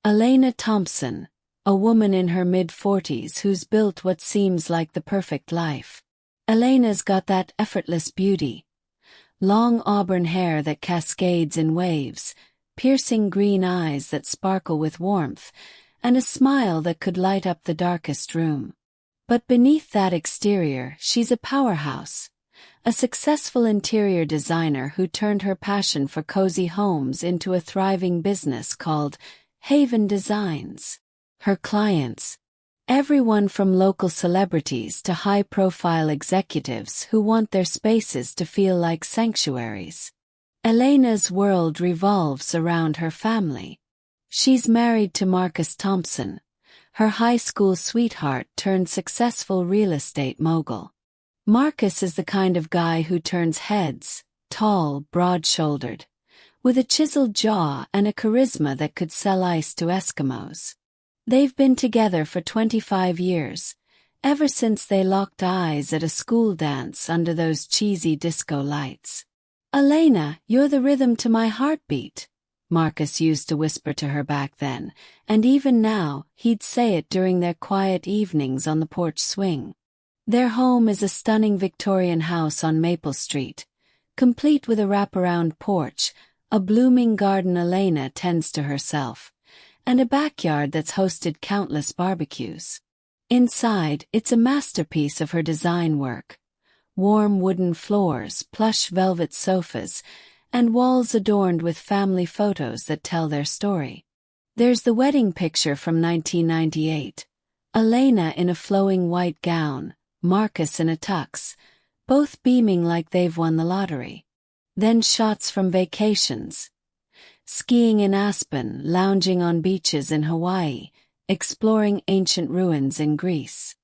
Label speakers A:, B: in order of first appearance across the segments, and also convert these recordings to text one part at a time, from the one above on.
A: Elena Thompson, a woman in her mid-40s who's built what seems like the perfect life. Elena's got that effortless beauty. Long auburn hair that cascades in waves, piercing green eyes that sparkle with warmth, and a smile that could light up the darkest room. But beneath that exterior, she's a powerhouse. A successful interior designer who turned her passion for cozy homes into a thriving business called Haven Designs. Her clients, everyone from local celebrities to high-profile executives who want their spaces to feel like sanctuaries. Elena's world revolves around her family. She's married to Marcus Thompson, her high school sweetheart turned successful real estate mogul. Marcus is the kind of guy who turns heads, tall, broad-shouldered, with a chiseled jaw and a charisma that could sell ice to Eskimos. They've been together for 25 years, ever since they locked eyes at a school dance under those cheesy disco lights. "Elena, you're the rhythm to my heartbeat," Marcus used to whisper to her back then, and even now, he'd say it during their quiet evenings on the porch swing. Their home is a stunning Victorian house on Maple Street, complete with a wraparound porch, a blooming garden Elena tends to herself, and a backyard that's hosted countless barbecues. Inside, it's a masterpiece of her design work. Warm wooden floors, plush velvet sofas, and walls adorned with family photos that tell their story. There's the wedding picture from 1998. Elena in a flowing white gown, Marcus in a tux, both beaming like they've won the lottery. Then shots from vacations. Skiing in Aspen, lounging on beaches in Hawaii, exploring ancient ruins in Greece.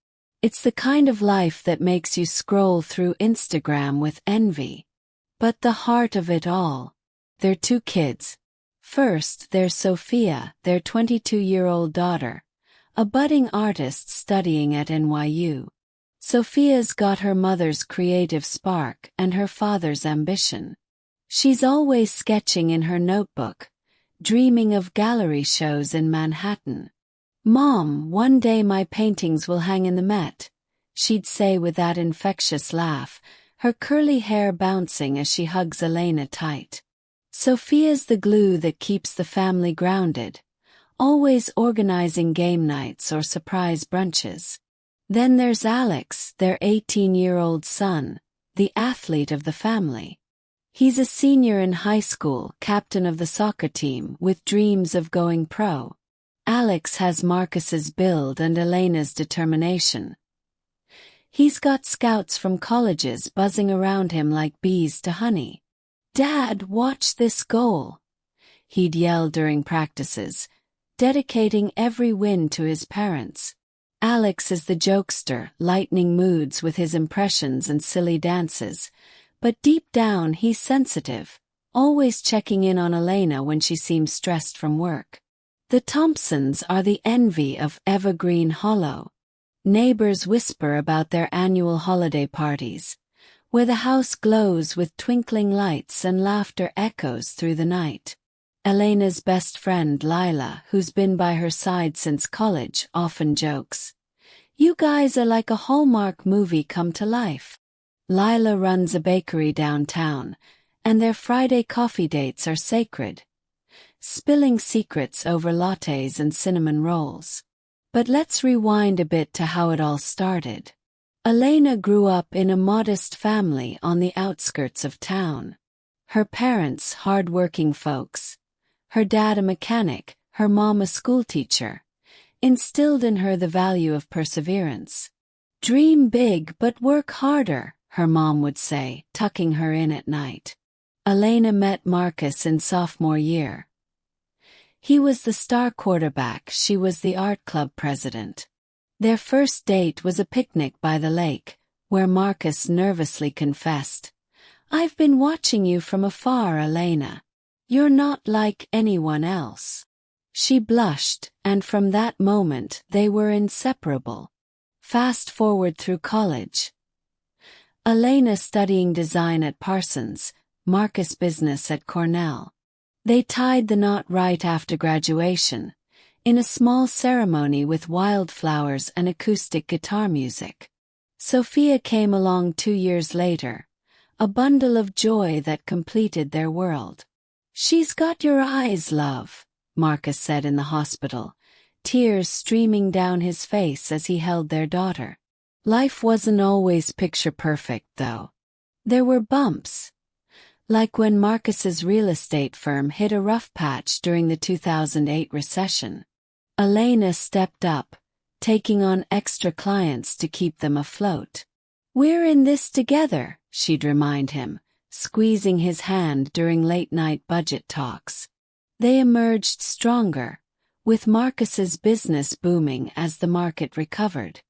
A: It's the kind of life that makes you scroll through Instagram with envy. But the heart of it all, their two kids. First, there's Sophia, their 22-year-old daughter, a budding artist studying at NYU. Sophia's got her mother's creative spark and her father's ambition. She's always sketching in her notebook, dreaming of gallery shows in Manhattan. "Mom, one day my paintings will hang in the Met," she'd say with that infectious laugh, her curly hair bouncing as she hugs Elena tight. Sophia's the glue that keeps the family grounded, always organizing game nights or surprise brunches. Then there's Alex, their 18-year-old son, the athlete of the family. He's a senior in high school, captain of the soccer team, with dreams of going pro. Alex has Marcus's build and Elena's determination. He's got scouts from colleges buzzing around him like bees to honey. "Dad, watch this goal," he'd yell during practices, dedicating every win to his parents. Alex is the jokester, lightening moods with his impressions and silly dances, but deep down he's sensitive, always checking in on Elena when she seems stressed from work. The Thompsons are the envy of Evergreen Hollow. Neighbors whisper about their annual holiday parties, where the house glows with twinkling lights and laughter echoes through the night. Elena's best friend Lila, who's been by her side since college, often jokes, "You guys are like a Hallmark movie come to life." Lila runs a bakery downtown, and their Friday coffee dates are sacred, spilling secrets over lattes and cinnamon rolls. But let's rewind a bit to how it all started. Elena grew up in a modest family on the outskirts of town. Her parents, hard-working folks, her dad a mechanic, her mom a schoolteacher, instilled in her the value of perseverance. "Dream big but work harder," her mom would say, tucking her in at night. Elena met Marcus in sophomore year. He was the star quarterback, she was the art club president. Their first date was a picnic by the lake, where Marcus nervously confessed, "I've been watching you from afar, Elena. You're not like anyone else." She blushed, and from that moment they were inseparable. Fast forward through college. Elena studying design at Parsons, Marcus business at Cornell. They tied the knot right after graduation, in a small ceremony with wildflowers and acoustic guitar music. Sophia came along 2 years later, a bundle of joy that completed their world. "She's got your eyes, love," Marcus said in the hospital, tears streaming down his face as he held their daughter. Life wasn't always picture-perfect, though. There were bumps, like when Marcus's real estate firm hit a rough patch during the 2008 recession. Elena stepped up, taking on extra clients to keep them afloat. "We're in this together," she'd remind him, squeezing his hand during late-night budget talks. They emerged stronger, with Marcus's business booming as the market recovered.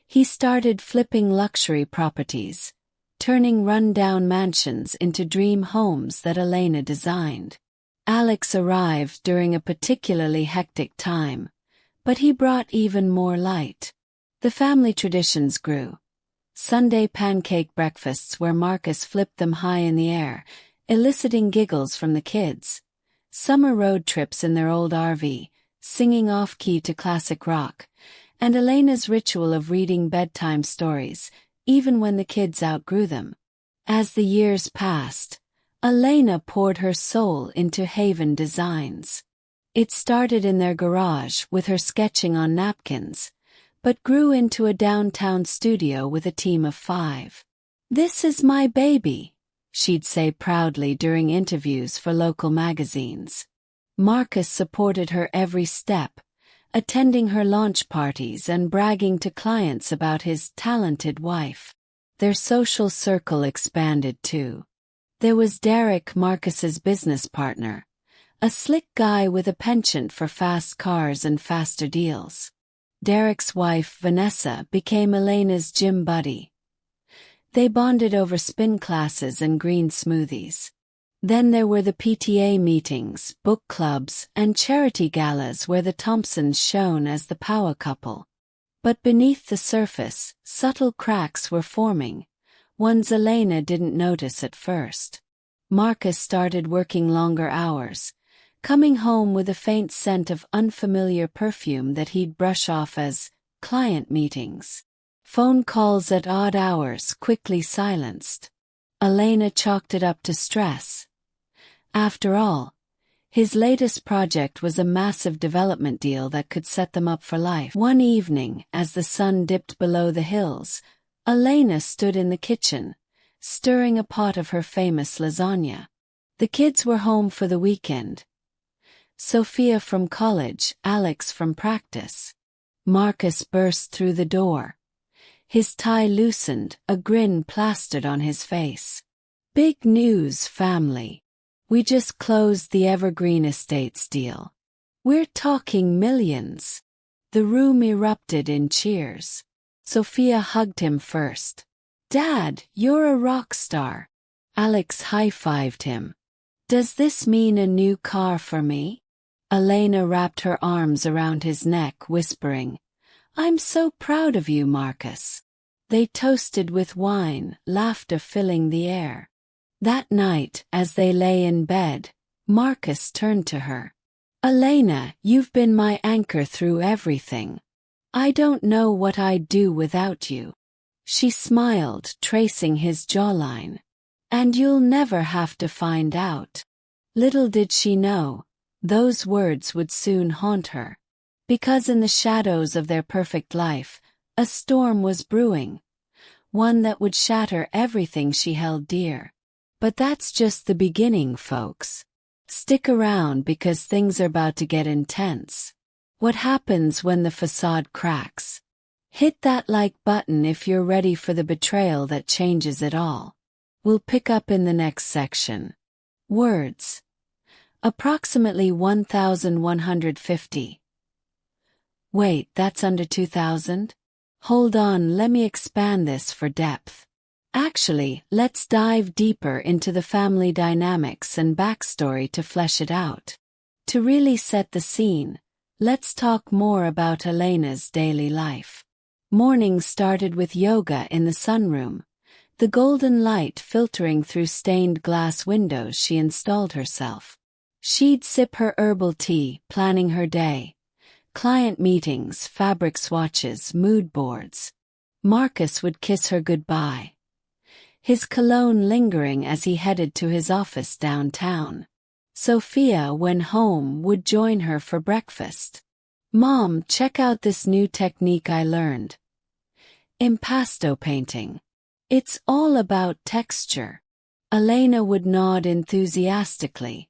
A: He started flipping luxury properties, turning run-down mansions into dream homes that Elena designed. Alex arrived during a particularly hectic time, but he brought even more light. The family traditions grew. Sunday pancake breakfasts where Marcus flipped them high in the air, eliciting giggles from the kids. Summer road trips in their old RV, singing off-key to classic rock, and Elena's ritual of reading bedtime stories, even when the kids outgrew them. As the years passed, Elena poured her soul into Haven Designs. It started in their garage with her sketching on napkins, but grew into a downtown studio with a team of 5. "This is my baby," she'd say proudly during interviews for local magazines. Marcus supported her every step, attending her launch parties and bragging to clients about his talented wife. Their social circle expanded too. There was Derek, Marcus's business partner, a slick guy with a penchant for fast cars and faster deals. Derek's wife, Vanessa, became Elena's gym buddy. They bonded over spin classes and green smoothies. Then there were the PTA meetings, book clubs, and charity galas where the Thompsons shone as the power couple. But beneath the surface, subtle cracks were forming, ones Elena didn't notice at first. Marcus started working longer hours, coming home with a faint scent of unfamiliar perfume that he'd brush off as client meetings. Phone calls at odd hours quickly silenced. Elena chalked it up to stress. After all, his latest project was a massive development deal that could set them up for life. One evening, as the sun dipped below the hills, Elena stood in the kitchen, stirring a pot of her famous lasagna. The kids were home for the weekend. Sophia from college, Alex from practice. Marcus burst through the door. His tie loosened, a grin plastered on his face. "Big news, family. We just closed the Evergreen Estates deal. We're talking millions." The room erupted in cheers. Sophia hugged him first. "Dad, you're a rock star." Alex high-fived him. "Does this mean a new car for me?" Elena wrapped her arms around his neck, whispering, "I'm so proud of you, Marcus." They toasted with wine, laughter filling the air. That night, as they lay in bed, Marcus turned to her. "Elena, you've been my anchor through everything. I don't know what I'd do without you." She smiled, tracing his jawline. "And you'll never have to find out." Little did she know, those words would soon haunt her. Because in the shadows of their perfect life, a storm was brewing. One that would shatter everything she held dear. But that's just the beginning, folks. Stick around because things are about to get intense. What happens when the facade cracks? Hit that like button if you're ready for the betrayal that changes it all. We'll pick up in the next section. Words. Approximately 1,150. Wait, that's under 2,000? Hold on, let me expand this for depth. Actually, let's dive deeper into the family dynamics and backstory to flesh it out. To really set the scene, let's talk more about Elena's daily life. Morning started with yoga in the sunroom, the golden light filtering through stained glass windows she installed herself. She'd sip her herbal tea, planning her day. Client meetings, fabric swatches, mood boards. Marcus would kiss her goodbye, his cologne lingering as he headed to his office downtown. Sophia, when home, would join her for breakfast. "Mom, check out this new technique I learned. Impasto painting. It's all about texture." Elena would nod enthusiastically,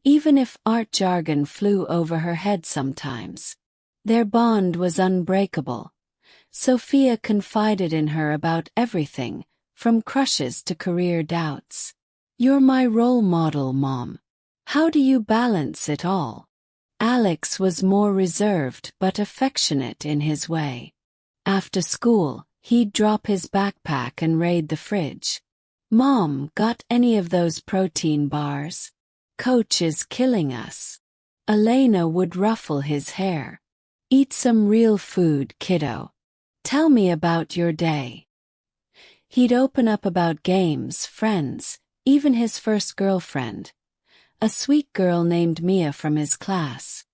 A: even if art jargon flew over her head sometimes. Their bond was unbreakable. Sophia confided in her about everything, from crushes to career doubts. "You're my role model, Mom. How do you balance it all?" Alex was more reserved but affectionate in his way. After school, he'd drop his backpack and raid the fridge. "Mom, got any of those protein bars? Coach is killing us." Elena would ruffle his hair. "Eat some real food, kiddo. Tell me about your day." He'd open up about games, friends, even his first girlfriend, a sweet girl named Mia from his class.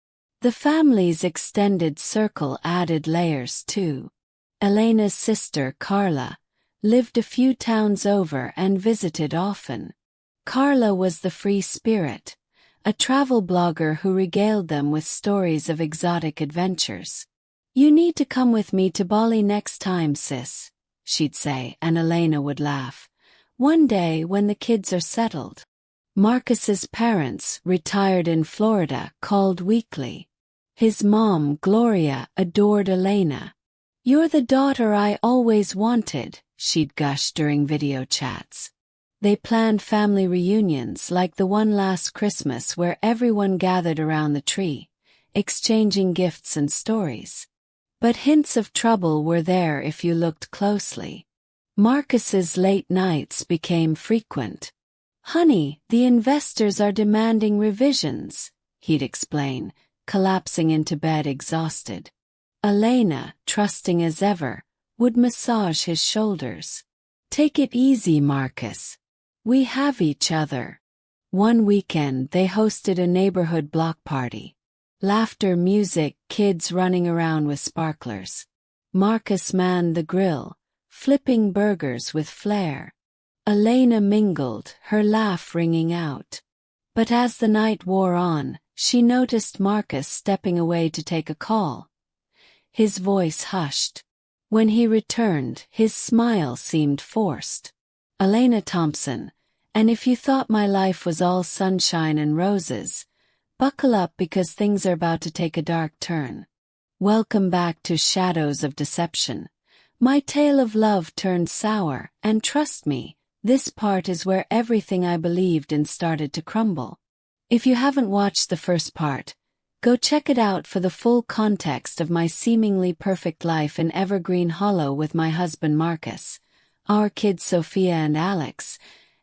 A: The family's extended circle added layers too. Elena's sister, Carla, lived a few towns over and visited often. Carla was the free spirit, a travel blogger who regaled them with stories of exotic adventures. "You need to come with me to Bali next time, sis," she'd say, and Elena would laugh. "One day when the kids are settled." Marcus's parents, retired in Florida, called weekly. His mom, Gloria, adored Elena. "You're the daughter I always wanted," she'd gush during video chats. They planned family reunions like the one last Christmas where everyone gathered around the tree, exchanging gifts and stories. But hints of trouble were there if you looked closely. Marcus's late nights became frequent. "Honey, the investors are demanding revisions," he'd explain, collapsing into bed exhausted. Elena, trusting as ever, would massage his shoulders. "Take it easy, Marcus. We have each other." One weekend they hosted a neighborhood block party. Laughter, music, kids running around with sparklers. Marcus manned the grill, flipping burgers with flair. Elena mingled, her laugh ringing out. But as the night wore on, she noticed Marcus stepping away to take a call. His voice hushed. When he returned, his smile seemed forced. "Elena Thompson, and if you thought my life was all sunshine and roses, buckle up because things are about to take a dark turn. Welcome back to Shadows of Deception. My tale of love turned sour, and trust me, this part is where everything I believed in started to crumble. If you haven't watched the first part, go check it out for the full context of my seemingly perfect life in Evergreen Hollow with my husband Marcus, our kids Sophia and Alex,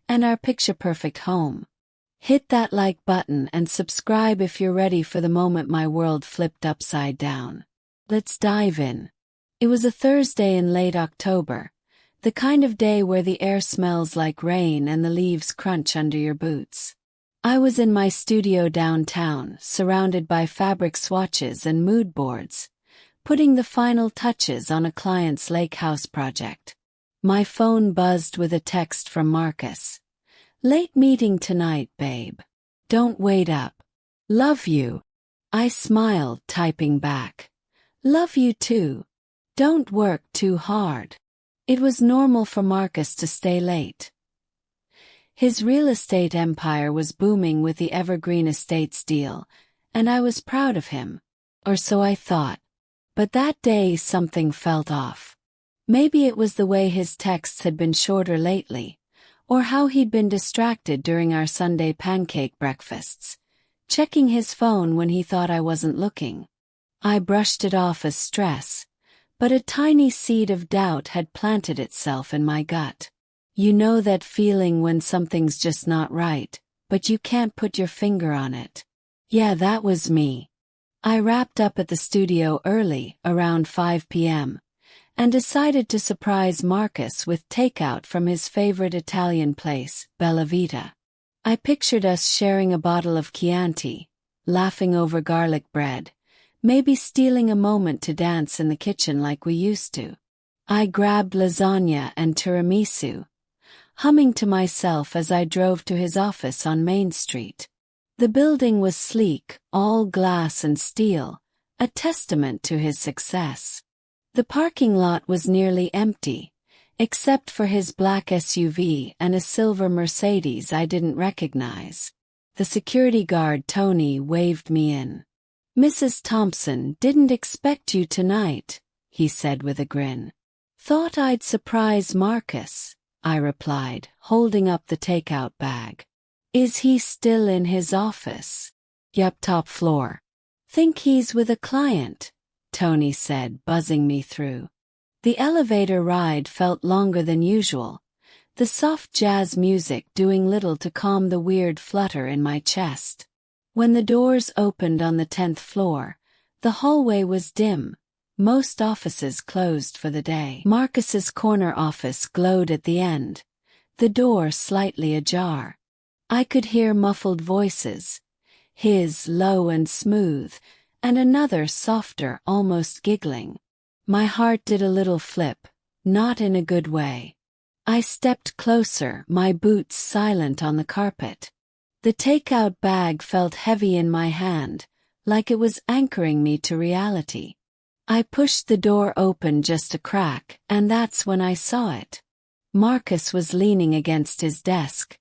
A: and our picture-perfect home. Hit that like button and subscribe if you're ready for the moment my world flipped upside down. Let's dive in. It was a Thursday in late October, the kind of day where the air smells like rain and the leaves crunch under your boots. I was in my studio downtown, surrounded by fabric swatches and mood boards, putting the final touches on a client's lake house project. My phone buzzed with a text from Marcus. "Late meeting tonight, babe. Don't wait up. Love you." I smiled, typing back. "Love you too. Don't work too hard." It was normal for Marcus to stay late. His real estate empire was booming with the Evergreen Estates deal, and I was proud of him. Or so I thought. But that day something felt off. Maybe it was the way his texts had been shorter lately, or how he'd been distracted during our Sunday pancake breakfasts, checking his phone when he thought I wasn't looking. I brushed it off as stress, but a tiny seed of doubt had planted itself in my gut. You know that feeling when something's just not right, but you can't put your finger on it. Yeah, that was me. I wrapped up at the studio early, around 5 p.m., and decided to surprise Marcus with takeout from his favorite Italian place, Bella Vita. I pictured us sharing a bottle of Chianti, laughing over garlic bread, maybe stealing a moment to dance in the kitchen like we used to. I grabbed lasagna and tiramisu, humming to myself as I drove to his office on Main Street. The building was sleek, all glass and steel, a testament to his success. The parking lot was nearly empty, except for his black SUV and a silver Mercedes I didn't recognize. The security guard Tony waved me in. "Mrs. Thompson didn't expect you tonight," he said with a grin. "Thought I'd surprise Marcus," I replied, holding up the takeout bag. "Is he still in his office?" "Yup, top floor." "Think he's with a client," Tony said, buzzing me through. The elevator ride felt longer than usual, the soft jazz music doing little to calm the weird flutter in my chest. When the doors opened on the 10th floor, the hallway was dim, most offices closed for the day. Marcus's corner office glowed at the end, the door slightly ajar. I could hear muffled voices, his low and smooth, and another softer, almost giggling. My heart did a little flip, not in a good way. I stepped closer, my boots silent on the carpet. The takeout bag felt heavy in my hand, like it was anchoring me to reality. I pushed the door open just a crack, and that's when I saw it. Marcus was leaning against his desk,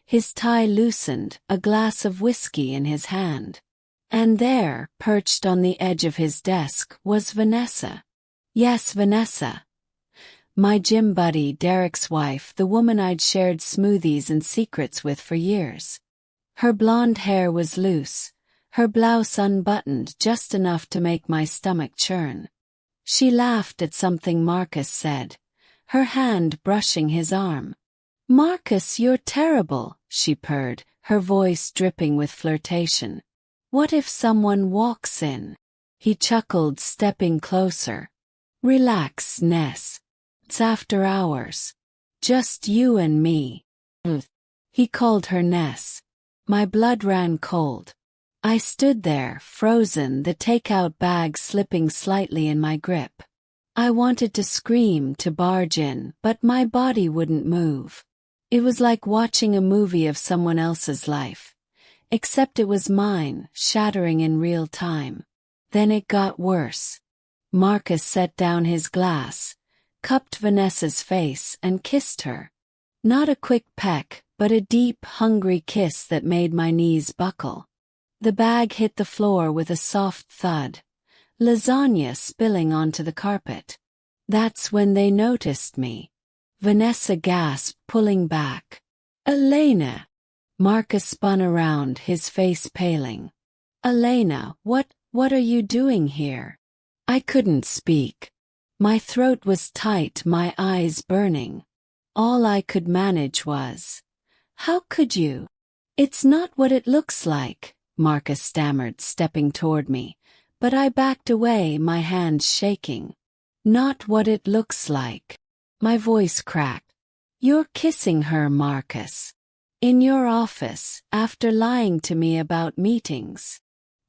A: his tie loosened, a glass of whiskey in his hand. And there, perched on the edge of his desk, was Vanessa. Yes, Vanessa. My gym buddy, Derek's wife, the woman I'd shared smoothies and secrets with for years. Her blonde hair was loose, her blouse unbuttoned just enough to make my stomach churn. She laughed at something Marcus said, her hand brushing his arm. "Marcus, you're terrible," she purred, her voice dripping with flirtation. "What if someone walks in?" He chuckled, stepping closer. "Relax, Ness. It's after hours. Just you and me." He called her Ness. My blood ran cold. I stood there, frozen, the takeout bag slipping slightly in my grip. I wanted to scream, to barge in, but my body wouldn't move. It was like watching a movie of someone else's life. Except it was mine, shattering in real time. Then it got worse. Marcus set down his glass, cupped Vanessa's face, and kissed her. Not a quick peck, but a deep, hungry kiss that made my knees buckle. The bag hit the floor with a soft thud, lasagna spilling onto the carpet. That's when they noticed me. Vanessa gasped, pulling back. "Elena!" Marcus spun around, his face paling. "Elena, what are you doing here?" I couldn't speak. My throat was tight, my eyes burning. All I could manage was, "How could you?" "It's not what it looks like," Marcus stammered, stepping toward me, but I backed away, my hands shaking. "Not what it looks like." My voice cracked. "You're kissing her, Marcus. In your office, after lying to me about meetings."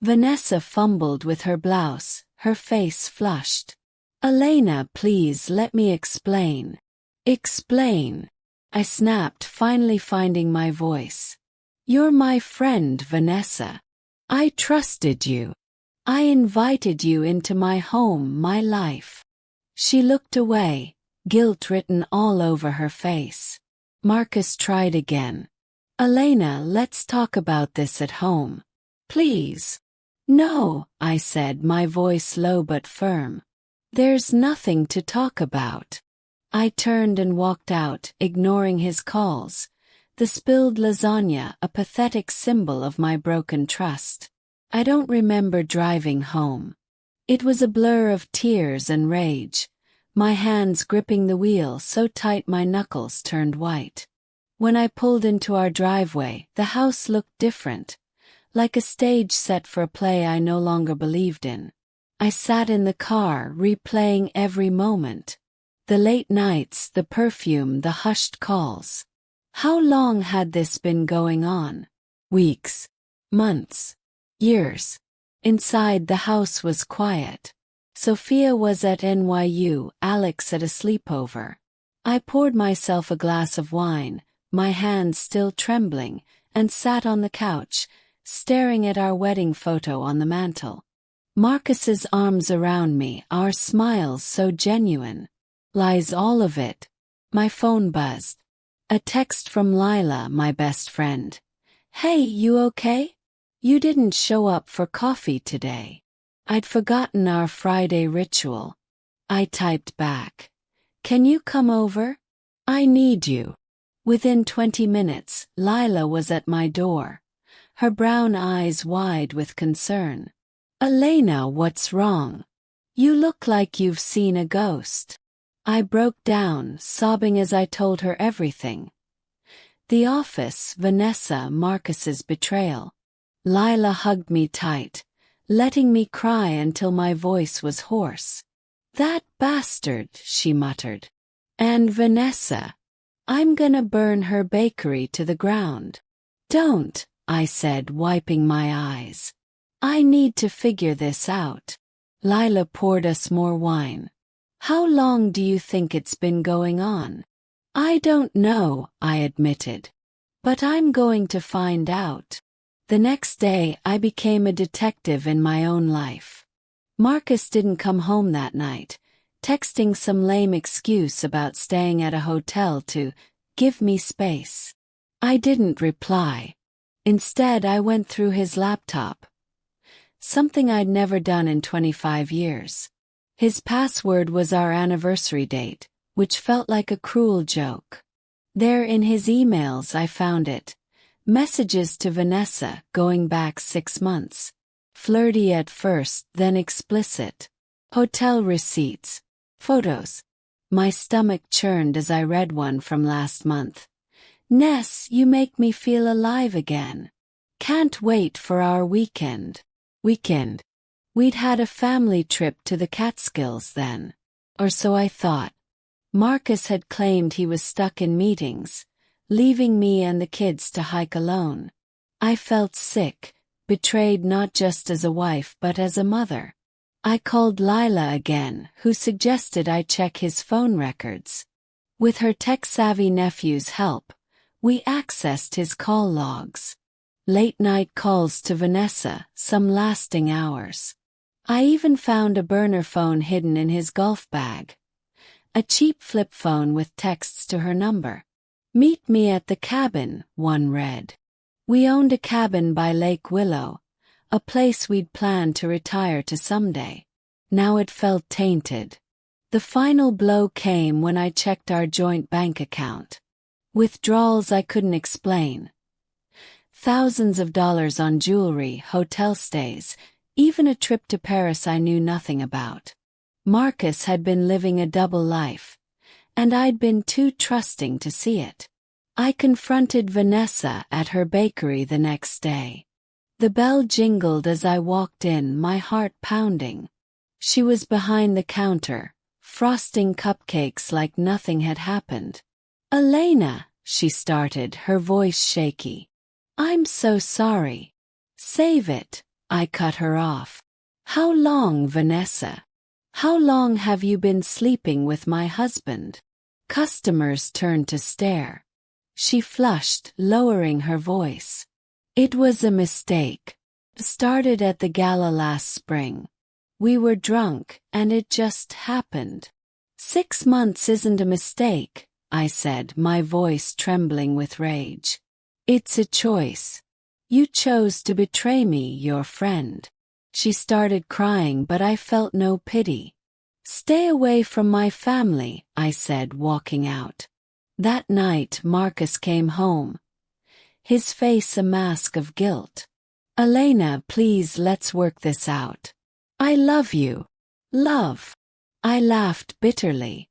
A: Vanessa fumbled with her blouse, her face flushed. "Elena, please let me explain." "Explain?" I snapped, finally finding my voice. "You're my friend, Vanessa. I trusted you. I invited you into my home, my life." She looked away, guilt written all over her face. Marcus tried again. "Elena, let's talk about this at home. Please." "No," I said, my voice low but firm. "There's nothing to talk about." I turned and walked out, ignoring his calls, the spilled lasagna a pathetic symbol of my broken trust. I don't remember driving home. It was a blur of tears and rage, my hands gripping the wheel so tight my knuckles turned white. When I pulled into our driveway, the house looked different, like a stage set for a play I no longer believed in. I sat in the car, replaying every moment. The late nights, the perfume, the hushed calls. How long had this been going on? Weeks, months, years. Inside, the house was quiet. Sophia was at NYU, Alex at a sleepover. I poured myself a glass of wine, my hands still trembling, and sat on the couch, staring at our wedding photo on the mantel. Marcus's arms around me, our smiles so genuine. Lies all of it. My phone buzzed. A text from Lila, my best friend. Hey, you okay? You didn't show up for coffee today. I'd forgotten our Friday ritual. I typed back. Can you come over? I need you. Within 20 minutes, Lila was at my door, her brown eyes wide with concern. Elena, what's wrong? You look like you've seen a ghost. I broke down, sobbing as I told her everything. The office, Vanessa, Marcus's betrayal. Lila hugged me tight, letting me cry until my voice was hoarse. That bastard, she muttered. And Vanessa. I'm gonna burn her bakery to the ground. Don't, I said, wiping my eyes. I need to figure this out. Lila poured us more wine. How long do you think it's been going on? I don't know, I admitted. But I'm going to find out. The next day, I became a detective in my own life. Marcus didn't come home that night, texting some lame excuse about staying at a hotel to give me space. I didn't reply. Instead, I went through his laptop. Something I'd never done in 25 years. His password was our anniversary date, which felt like a cruel joke. There in his emails I found it. Messages to Vanessa going back 6 months. Flirty at first, then explicit. Hotel receipts. Photos. My stomach churned as I read one from last month. Ness, you make me feel alive again. Can't wait for our weekend. We'd had a family trip to the Catskills then. Or so I thought. Marcus had claimed he was stuck in meetings, leaving me and the kids to hike alone. I felt sick, betrayed not just as a wife but as a mother. I called Lila again, who suggested I check his phone records. With her tech-savvy nephew's help, we accessed his call logs. Late-night calls to Vanessa, some lasting hours. I even found a burner phone hidden in his golf bag. A cheap flip phone with texts to her number. Meet me at the cabin, one read. We owned a cabin by Lake Willow, a place we'd planned to retire to someday. Now it felt tainted. The final blow came when I checked our joint bank account. Withdrawals I couldn't explain. Thousands of dollars on jewelry, hotel stays, even a trip to Paris I knew nothing about. Marcus had been living a double life, and I'd been too trusting to see it. I confronted Vanessa at her bakery the next day. The bell jingled as I walked in, my heart pounding. She was behind the counter, frosting cupcakes like nothing had happened. Elena, she started, her voice shaky. I'm so sorry. Save it, I cut her off. How long, Vanessa? How long have you been sleeping with my husband? Customers turned to stare. She flushed, lowering her voice. It was a mistake. Started at the gala last spring. We were drunk, and it just happened. 6 months isn't a mistake, I said, my voice trembling with rage. It's a choice. You chose to betray me, your friend. She started crying, but I felt no pity. Stay away from my family, I said, walking out. That night Marcus came home, his face a mask of guilt. Elena, please, let's work this out. I love you. Love. I laughed bitterly.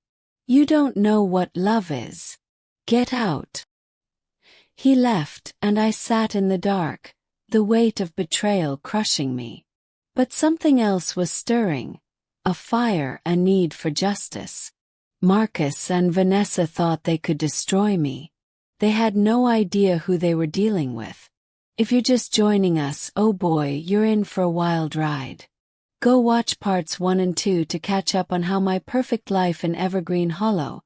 A: You don't know what love is. Get out. He left, and I sat in the dark, the weight of betrayal crushing me. But something else was stirring. A fire, a need for justice. Marcus and Vanessa thought they could destroy me. They had no idea who they were dealing with. If you're just joining us, oh boy, you're in for a wild ride. Go watch parts 1 and 2 to catch up on how my perfect life in Evergreen Hollow,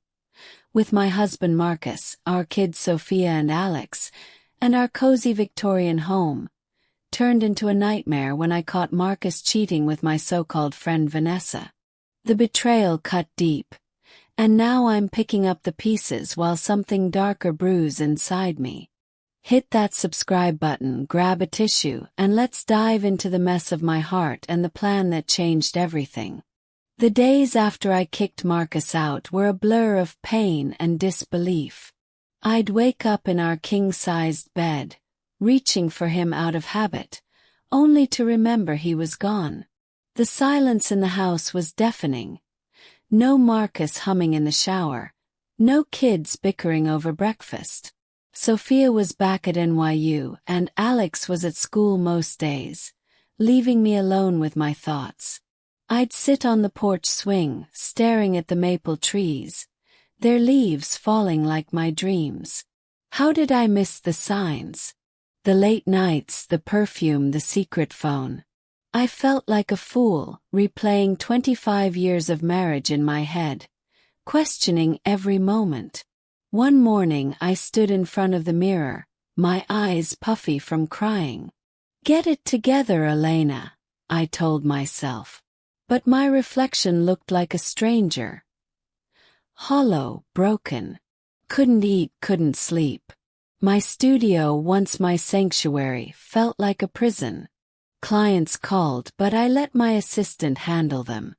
A: with my husband Marcus, our kids Sophia and Alex, and our cozy Victorian home, turned into a nightmare when I caught Marcus cheating with my so-called friend Vanessa. The betrayal cut deep, and now I'm picking up the pieces while something darker brews inside me. Hit that subscribe button, grab a tissue, and let's dive into the mess of my heart and the plan that changed everything. The days after I kicked Marcus out were a blur of pain and disbelief. I'd wake up in our king-sized bed, reaching for him out of habit, only to remember he was gone. The silence in the house was deafening. No Marcus humming in the shower, no kids bickering over breakfast. Sophia was back at NYU and Alex was at school most days, leaving me alone with my thoughts. I'd sit on the porch swing, staring at the maple trees, their leaves falling like my dreams. How did I miss the signs? The late nights, the perfume, the secret phone. I felt like a fool, replaying 25 years of marriage in my head, questioning every moment. One morning I stood in front of the mirror, my eyes puffy from crying. "Get it together, Elena," I told myself. But my reflection looked like a stranger. Hollow, broken. Couldn't eat, couldn't sleep. My studio, once my sanctuary, felt like a prison. Clients called, but I let my assistant handle them.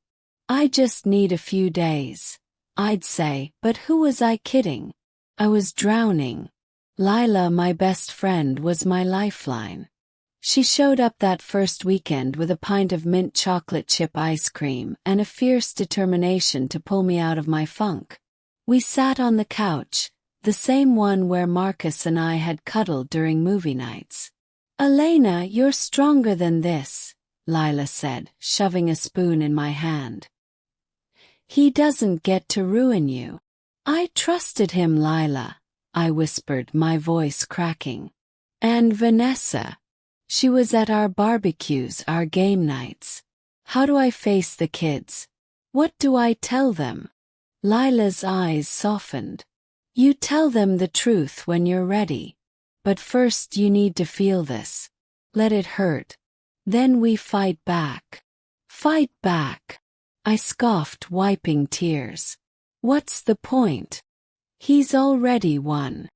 A: "I just need a few days," I'd say, but who was I kidding? I was drowning. Lila, my best friend, was my lifeline. She showed up that first weekend with a pint of mint chocolate chip ice cream and a fierce determination to pull me out of my funk. We sat on the couch, the same one where Marcus and I had cuddled during movie nights. "Elena, you're stronger than this," Lila said, shoving a spoon in my hand. "He doesn't get to ruin you." "I trusted him, Lila," I whispered, my voice cracking. "And Vanessa. She was at our barbecues, our game nights. How do I face the kids? What do I tell them?" Lila's eyes softened. "You tell them the truth when you're ready. But first you need to feel this. Let it hurt. Then we fight back." "Fight back?" I scoffed, wiping tears. "What's the point? He's already won."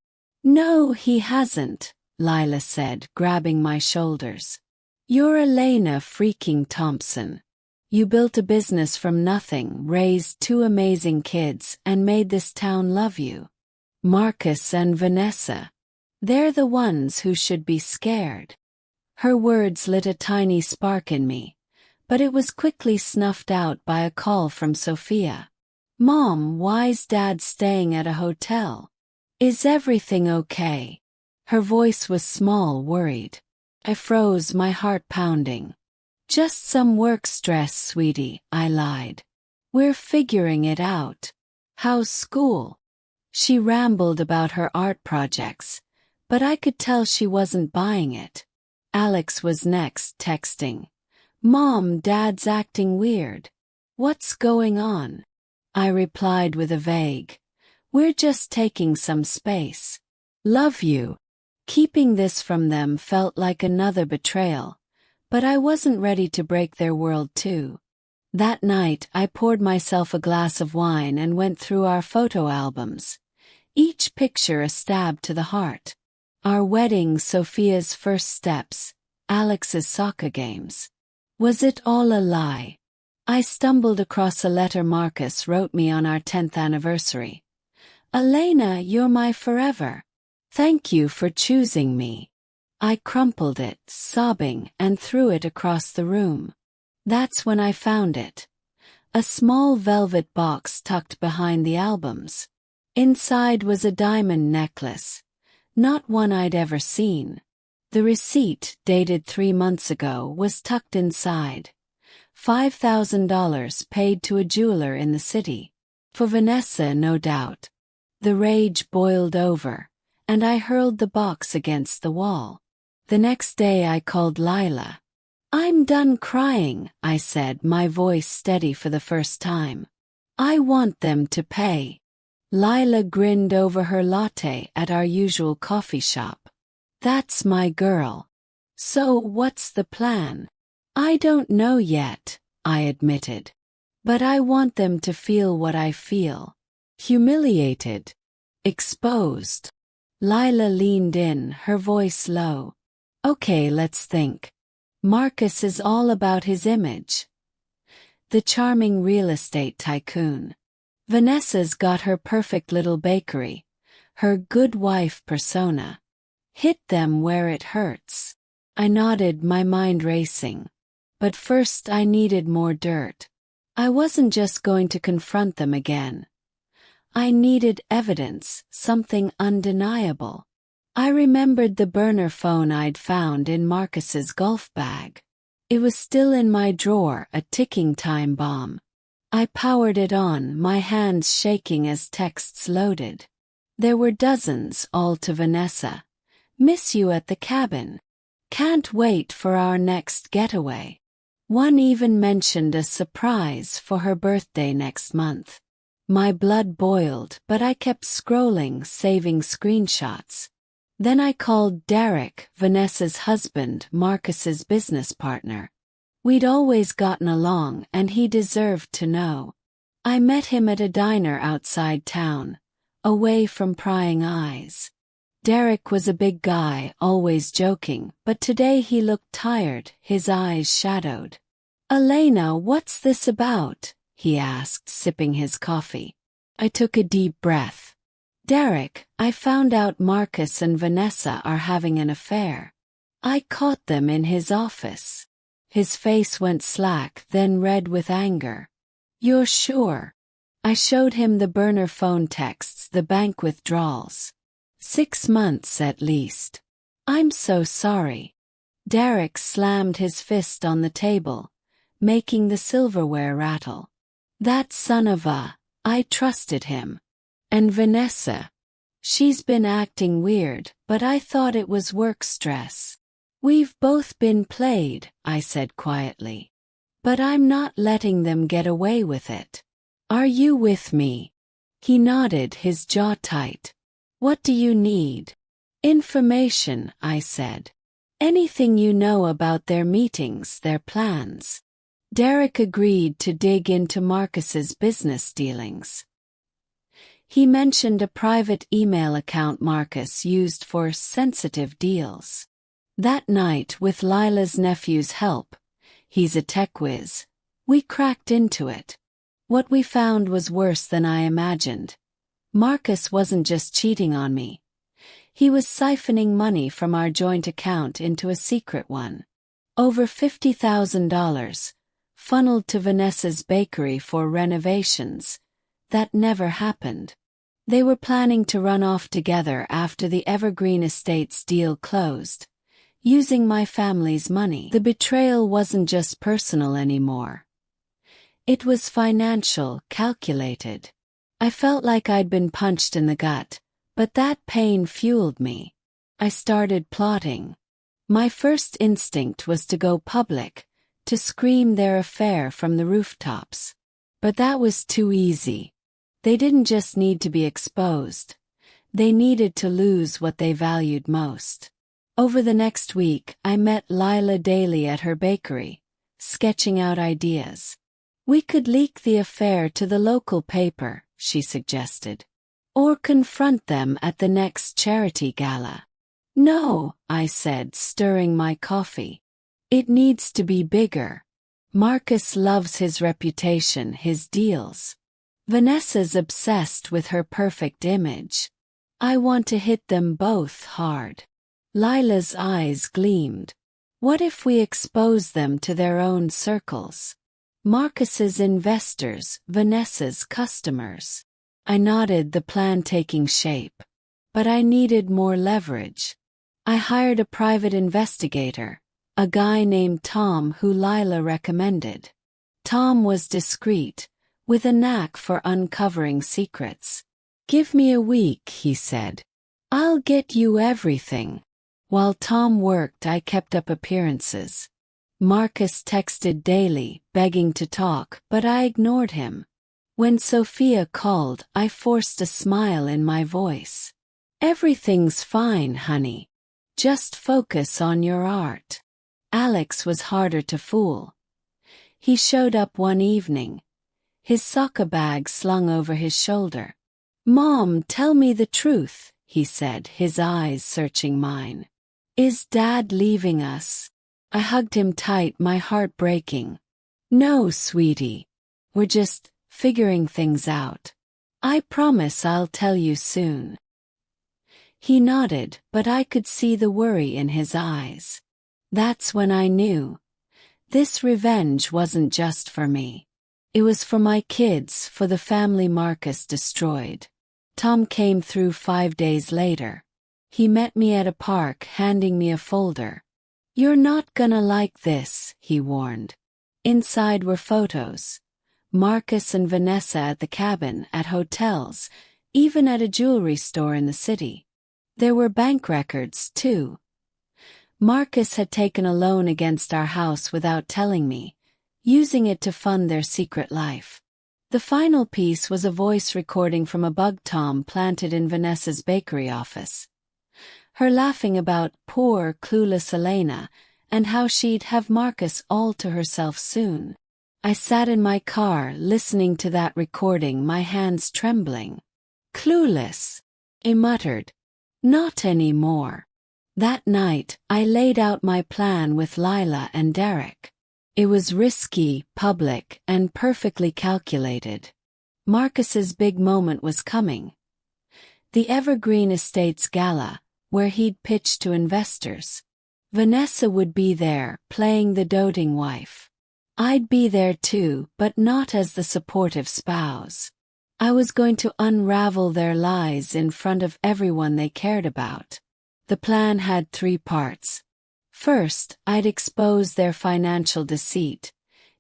A: "No, he hasn't," Lila said, grabbing my shoulders. "You're Elena freaking Thompson. You built a business from nothing, raised 2 amazing kids, and made this town love you. Marcus and Vanessa. They're the ones who should be scared." Her words lit a tiny spark in me, but it was quickly snuffed out by a call from Sophia. "Mom, why's Dad staying at a hotel? Is everything okay?" Her voice was small, worried. I froze, my heart pounding. "Just some work stress, sweetie," I lied. "We're figuring it out." "How's school?" She rambled about her art projects, but I could tell she wasn't buying it. Alex was next, texting. "Mom, Dad's acting weird. What's going on?" I replied with a vague, "We're just taking some space. Love you." Keeping this from them felt like another betrayal, but I wasn't ready to break their world too. That night I poured myself a glass of wine and went through our photo albums, each picture a stab to the heart. Our wedding, Sophia's first steps, Alex's soccer games. Was it all a lie? I stumbled across a letter Marcus wrote me on our 10th anniversary. "Elena, you're my forever. Thank you for choosing me." I crumpled it, sobbing, and threw it across the room. That's when I found it. A small velvet box tucked behind the albums. Inside was a diamond necklace, not one I'd ever seen. The receipt, dated 3 months ago, was tucked inside. $5,000 paid to a jeweler in the city. For Vanessa, no doubt. The rage boiled over, and I hurled the box against the wall. The next day I called Lila. "I'm done crying," I said, my voice steady for the first time. "I want them to pay." Lila grinned over her latte at our usual coffee shop. "That's my girl. So what's the plan?" "I don't know yet," I admitted. "But I want them to feel what I feel. Humiliated. Exposed." Lila leaned in, her voice low. "Okay, let's think. Marcus is all about his image. The charming real estate tycoon. Vanessa's got her perfect little bakery, her good wife persona. Hit them where it hurts." I nodded, my mind racing. But first I needed more dirt. I wasn't just going to confront them again. I needed evidence, something undeniable. I remembered the burner phone I'd found in Marcus's golf bag. It was still in my drawer, a ticking time bomb. I powered it on, my hands shaking as texts loaded. There were dozens, all to Vanessa. "Miss you at the cabin. Can't wait for our next getaway." One even mentioned a surprise for her birthday next month. My blood boiled, but I kept scrolling, saving screenshots. Then I called Derek, Vanessa's husband, Marcus's business partner. We'd always gotten along, and he deserved to know. I met him at a diner outside town, away from prying eyes. Derek was a big guy, always joking, but today he looked tired, his eyes shadowed. "Elena, what's this about?" he asked, sipping his coffee. I took a deep breath. "Derek, I found out Marcus and Vanessa are having an affair. I caught them in his office." His face went slack, then red with anger. "You're sure?" I showed him the burner phone texts, the bank withdrawals. 6 months at least. "I'm so sorry." Derek slammed his fist on the table, making the silverware rattle. "That son of a... I trusted him. And Vanessa. She's been acting weird, but I thought it was work stress." "We've both been played," I said quietly. "But I'm not letting them get away with it. Are you with me?" He nodded, his jaw tight. "What do you need?" "Information," I said. "Anything you know about their meetings, their plans." Derek agreed to dig into Marcus's business dealings. He mentioned a private email account Marcus used for sensitive deals. That night, with Lila's nephew's help, he's a tech whiz, we cracked into it. What we found was worse than I imagined. Marcus wasn't just cheating on me. He was siphoning money from our joint account into a secret one. Over $50,000, funneled to Vanessa's bakery for renovations. That never happened. They were planning to run off together after the Evergreen Estates deal closed, using my family's money. The betrayal wasn't just personal anymore. It was financial, calculated. I felt like I'd been punched in the gut, but that pain fueled me. I started plotting. My first instinct was to go public, to scream their affair from the rooftops. But that was too easy. They didn't just need to be exposed. They needed to lose what they valued most. Over the next week, I met Lila daily at her bakery, sketching out ideas. "We could leak the affair to the local paper," she suggested. "Or confront them at the next charity gala." "No," I said, stirring my coffee. "It needs to be bigger. Marcus loves his reputation, his deals. Vanessa's obsessed with her perfect image. I want to hit them both hard." Lila's eyes gleamed. "What if we expose them to their own circles? Marcus's investors, Vanessa's customers." I nodded, the plan taking shape. But I needed more leverage. I hired a private investigator, a guy named Tom who Lila recommended. Tom was discreet, with a knack for uncovering secrets. "Give me a week," he said. I'll get you everything. While Tom worked, I kept up appearances. Marcus texted daily, begging to talk, but I ignored him. When Sophia called, I forced a smile in my voice. Everything's fine, honey. Just focus on your art. Alex was harder to fool. He showed up one evening, his soccer bag slung over his shoulder. "Mom, tell me the truth," he said, his eyes searching mine. "Is Dad leaving us?" I hugged him tight, my heart breaking. "No, sweetie. We're just figuring things out. I promise I'll tell you soon." He nodded, but I could see the worry in his eyes. That's when I knew. This revenge wasn't just for me. It was for my kids, for the family Marcus destroyed. Tom came through 5 days later. He met me at a park, handing me a folder. "You're not gonna like this," he warned. Inside were photos. Marcus and Vanessa at the cabin, at hotels, even at a jewelry store in the city. There were bank records, too. Marcus had taken a loan against our house without telling me, using it to fund their secret life. The final piece was a voice recording from a bug Tom planted in Vanessa's bakery office. Her laughing about poor, clueless Elena, and how she'd have Marcus all to herself soon. I sat in my car, listening to that recording, my hands trembling. "Clueless," I muttered. "Not anymore." That night, I laid out my plan with Lila and Derek. It was risky, public, and perfectly calculated. Marcus's big moment was coming. The Evergreen Estates gala, where he'd pitch to investors. Vanessa would be there, playing the doting wife. I'd be there too, but not as the supportive spouse. I was going to unravel their lies in front of everyone they cared about. The plan had 3 parts. First, I'd expose their financial deceit,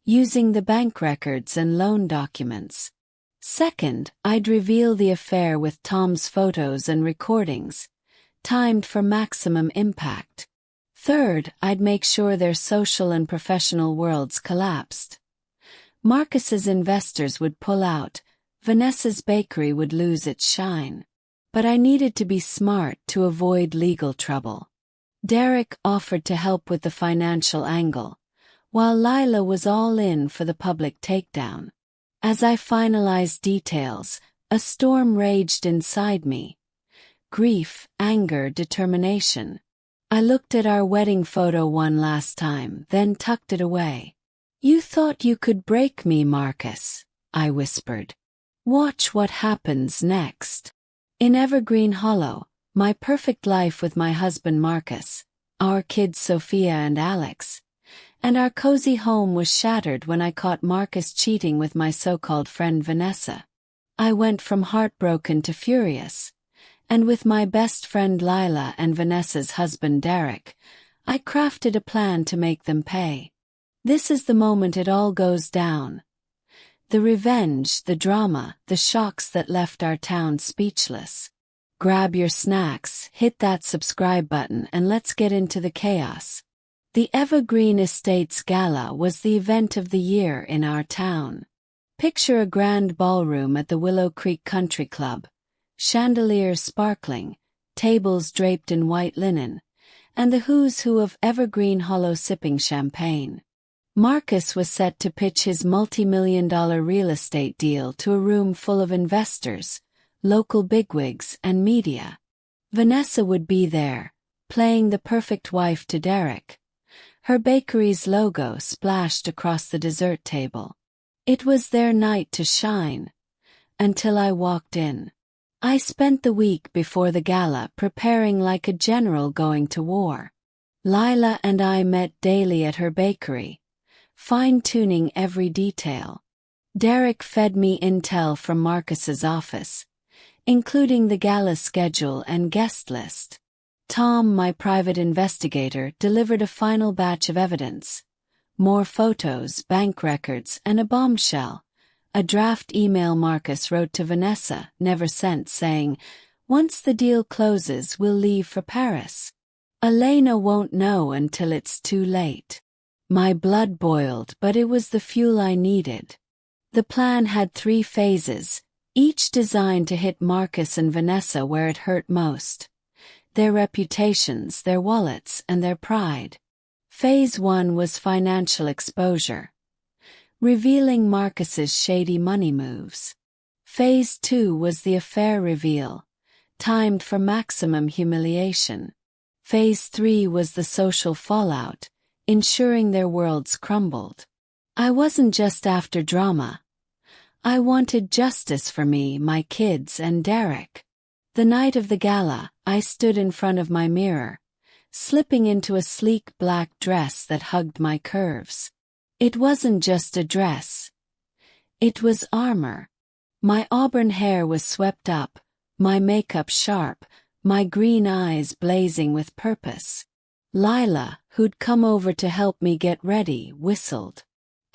A: using the bank records and loan documents. Second, I'd reveal the affair with Tom's photos and recordings, timed for maximum impact. Third, I'd make sure their social and professional worlds collapsed. Marcus's investors would pull out, Vanessa's bakery would lose its shine. But I needed to be smart to avoid legal trouble. Derek offered to help with the financial angle, while Lila was all in for the public takedown. As I finalized details, a storm raged inside me. Grief, anger, determination. I looked at our wedding photo one last time, then tucked it away. "You thought you could break me, Marcus," I whispered. "Watch what happens next." In Evergreen Hollow, my perfect life with my husband Marcus, our kids Sophia and Alex, and our cozy home was shattered when I caught Marcus cheating with my so-called friend Vanessa. I went from heartbroken to furious, and with my best friend Lila and Vanessa's husband Derek, I crafted a plan to make them pay. This is the moment it all goes down. The revenge, the drama, the shocks that left our town speechless. Grab your snacks, hit that subscribe button, and let's get into the chaos. The Evergreen Estates Gala was the event of the year in our town. Picture a grand ballroom at the Willow Creek Country Club, chandeliers sparkling, tables draped in white linen, and the who's who of Evergreen Hollow sipping champagne. Marcus was set to pitch his multi-million-dollar real estate deal to a room full of investors, local bigwigs, and media. Vanessa would be there, playing the perfect wife to Derek. Her bakery's logo splashed across the dessert table. It was their night to shine. Until I walked in. I spent the week before the gala preparing like a general going to war. Lila and I met daily at her bakery, fine-tuning every detail. Derek fed me intel from Marcus's office, including the gala schedule and guest list. Tom, my private investigator, delivered a final batch of evidence. More photos, bank records, and a bombshell. A draft email Marcus wrote to Vanessa, never sent, saying, Once the deal closes, we'll leave for Paris. Elena won't know until it's too late. My blood boiled, but it was the fuel I needed. The plan had 3 phases, each designed to hit Marcus and Vanessa where it hurt most. Their reputations, their wallets, and their pride. Phase 1 was financial exposure, revealing Marcus's shady money moves. Phase 2 was the affair reveal, timed for maximum humiliation. Phase 3 was the social fallout, ensuring their worlds crumbled. I wasn't just after drama. I wanted justice for me, my kids, and Derek. The night of the gala, I stood in front of my mirror, slipping into a sleek black dress that hugged my curves. It wasn't just a dress. It was armor. My auburn hair was swept up, my makeup sharp, my green eyes blazing with purpose. Lila, who'd come over to help me get ready, whistled.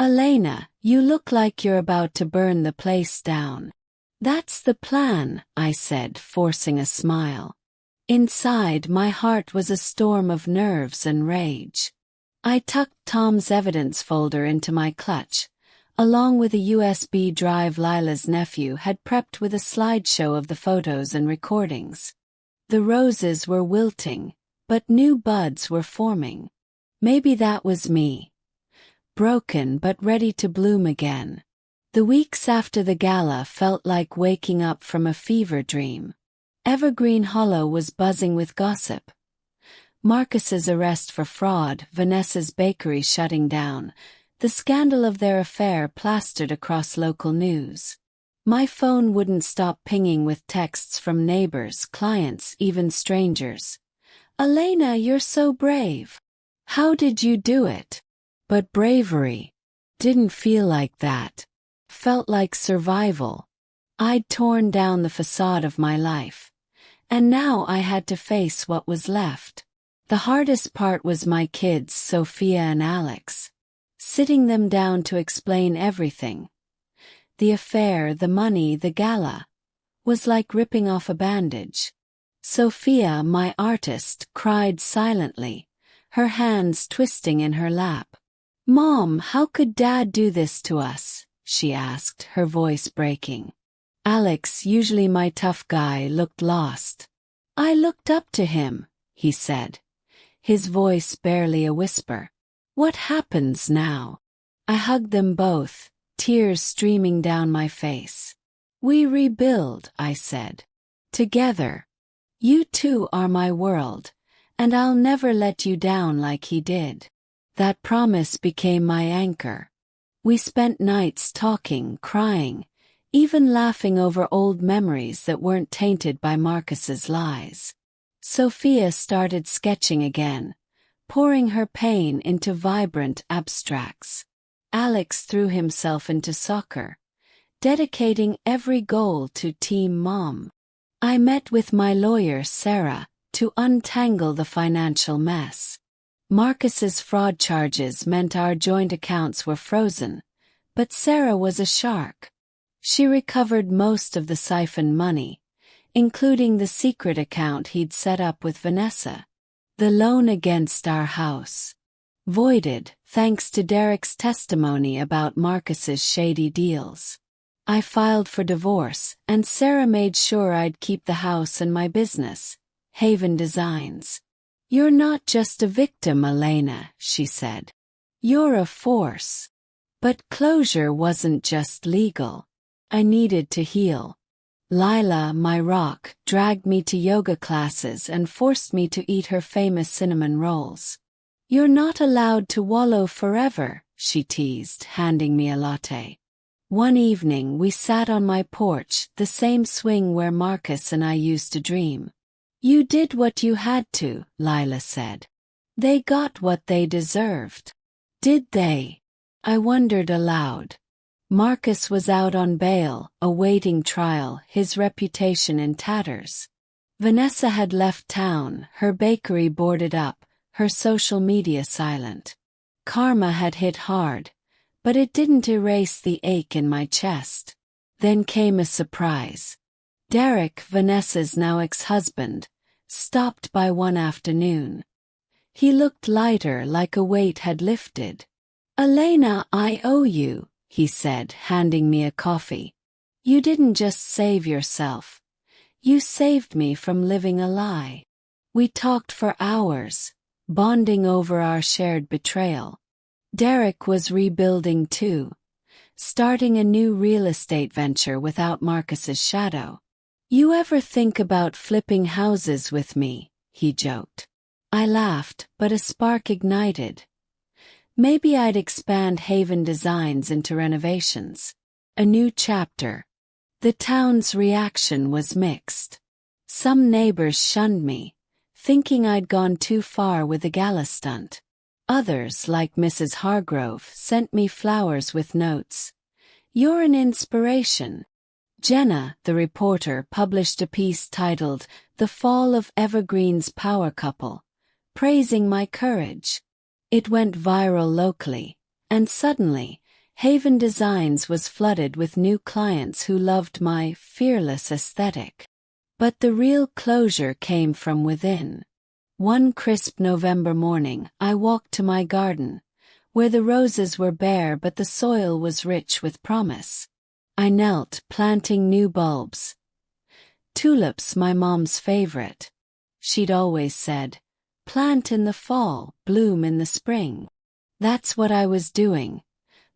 A: "Elena, you look like you're about to burn the place down." "That's the plan," I said, forcing a smile. Inside, my heart was a storm of nerves and rage. I tucked Tom's evidence folder into my clutch, along with a USB drive Lila's nephew had prepped with a slideshow of the photos and recordings. The roses were wilting, but new buds were forming. Maybe that was me. Broken but ready to bloom again. The weeks after the gala felt like waking up from a fever dream. Evergreen Hollow was buzzing with gossip. Marcus's arrest for fraud, Vanessa's bakery shutting down, the scandal of their affair plastered across local news. My phone wouldn't stop pinging with texts from neighbors, clients, even strangers. "Elena, you're so brave. How did you do it?" But bravery didn't feel like that. Felt like survival. I'd torn down the facade of my life, and now I had to face what was left. The hardest part was my kids, Sophia and Alex. Sitting them down to explain everything. The affair, the money, the gala, was like ripping off a bandage. Sophia, my artist, cried silently, her hands twisting in her lap. "Mom, how could Dad do this to us?" she asked, her voice breaking. Alex, usually my tough guy, looked lost. "I looked up to him," he said, his voice barely a whisper. "What happens now?" I hugged them both, tears streaming down my face. "We rebuild," I said. "Together. You two are my world, and I'll never let you down like he did." That promise became my anchor. We spent nights talking, crying, even laughing over old memories that weren't tainted by Marcus's lies. Sophia started sketching again, pouring her pain into vibrant abstracts. Alex threw himself into soccer, dedicating every goal to Team Mom. I met with my lawyer, Sarah, to untangle the financial mess. Marcus's fraud charges meant our joint accounts were frozen, but Sarah was a shark. She recovered most of the siphoned money, including the secret account he'd set up with Vanessa. The loan against our house. Voided, thanks to Derek's testimony about Marcus's shady deals. I filed for divorce, and Sarah made sure I'd keep the house and my business, Haven Designs. "You're not just a victim, Elena," she said. "You're a force." But closure wasn't just legal. I needed to heal. Lila, my rock, dragged me to yoga classes and forced me to eat her famous cinnamon rolls. "You're not allowed to wallow forever," she teased, handing me a latte. One evening we sat on my porch, the same swing where Marcus and I used to dream. "You did what you had to," Lila said. "They got what they deserved." Did they? I wondered aloud. Marcus was out on bail, awaiting trial, his reputation in tatters. Vanessa had left town, her bakery boarded up, her social media silent. Karma had hit hard, but it didn't erase the ache in my chest. Then came a surprise. Derek, Vanessa's now ex-husband, stopped by one afternoon. He looked lighter, like a weight had lifted. "Elena, I owe you," he said, handing me a coffee. "You didn't just save yourself. You saved me from living a lie." We talked for hours, bonding over our shared betrayal. Derek was rebuilding too, starting a new real estate venture without Marcus's shadow. "You ever think about flipping houses with me?" he joked. I laughed, but a spark ignited. Maybe I'd expand Haven Designs into renovations. A new chapter. The town's reaction was mixed. Some neighbors shunned me, thinking I'd gone too far with the gala stunt. Others, like Mrs. Hargrove, sent me flowers with notes. "You're an inspiration." Jenna, the reporter, published a piece titled "The Fall of Evergreen's Power Couple," praising my courage. It went viral locally, and suddenly, Haven Designs was flooded with new clients who loved my fearless aesthetic. But the real closure came from within. One crisp November morning, I walked to my garden, where the roses were bare but the soil was rich with promise. I knelt, planting new bulbs. Tulips, my mom's favorite. She'd always said, "Plant in the fall, bloom in the spring." That's what I was doing,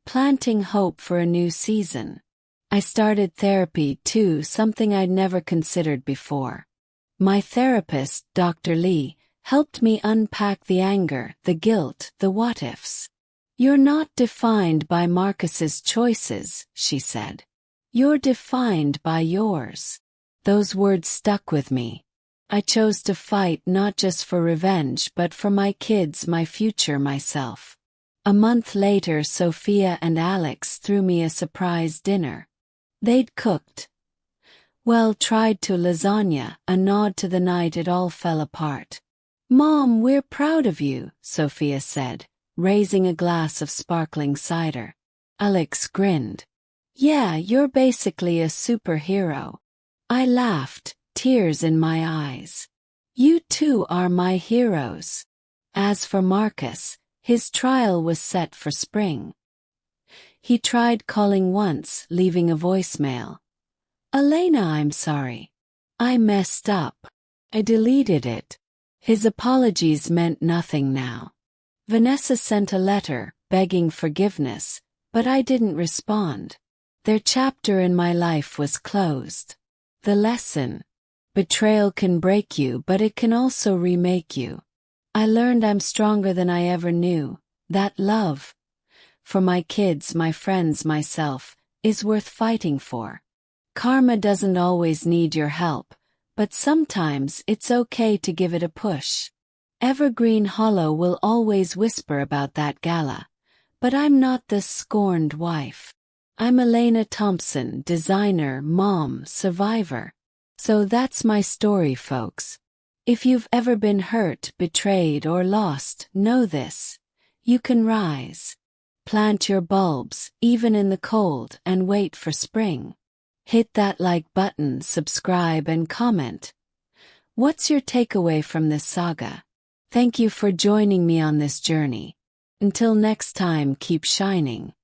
A: planting hope for a new season. I started therapy too, something I'd never considered before. My therapist, Dr. Lee, helped me unpack the anger, the guilt, the what-ifs. "You're not defined by Marcus's choices," she said. "You're defined by yours." Those words stuck with me. I chose to fight not just for revenge but for my kids, my future, myself. A month later, Sophia and Alex threw me a surprise dinner. They'd cooked. Well, tried to lasagna, a nod to the night it all fell apart. "Mom, we're proud of you," Sophia said, raising a glass of sparkling cider. Alex grinned. "Yeah, you're basically a superhero." I laughed, tears in my eyes. "You two are my heroes." As for Marcus, his trial was set for spring. He tried calling once, leaving a voicemail. "Elena, I'm sorry. I messed up. I deleted it." His apologies meant nothing now. Vanessa sent a letter, begging forgiveness, but I didn't respond. Their chapter in my life was closed. The lesson: betrayal can break you, but it can also remake you. I learned I'm stronger than I ever knew, that love, for my kids, my friends, myself, is worth fighting for. Karma doesn't always need your help, but sometimes it's okay to give it a push. Evergreen Hollow will always whisper about that gala, but I'm not the scorned wife. I'm Elena Thompson, designer, mom, survivor. So that's my story, folks. If you've ever been hurt, betrayed, or lost, know this: you can rise. Plant your bulbs, even in the cold, and wait for spring. Hit that like button, subscribe, and comment. What's your takeaway from this saga? Thank you for joining me on this journey. Until next time, keep shining.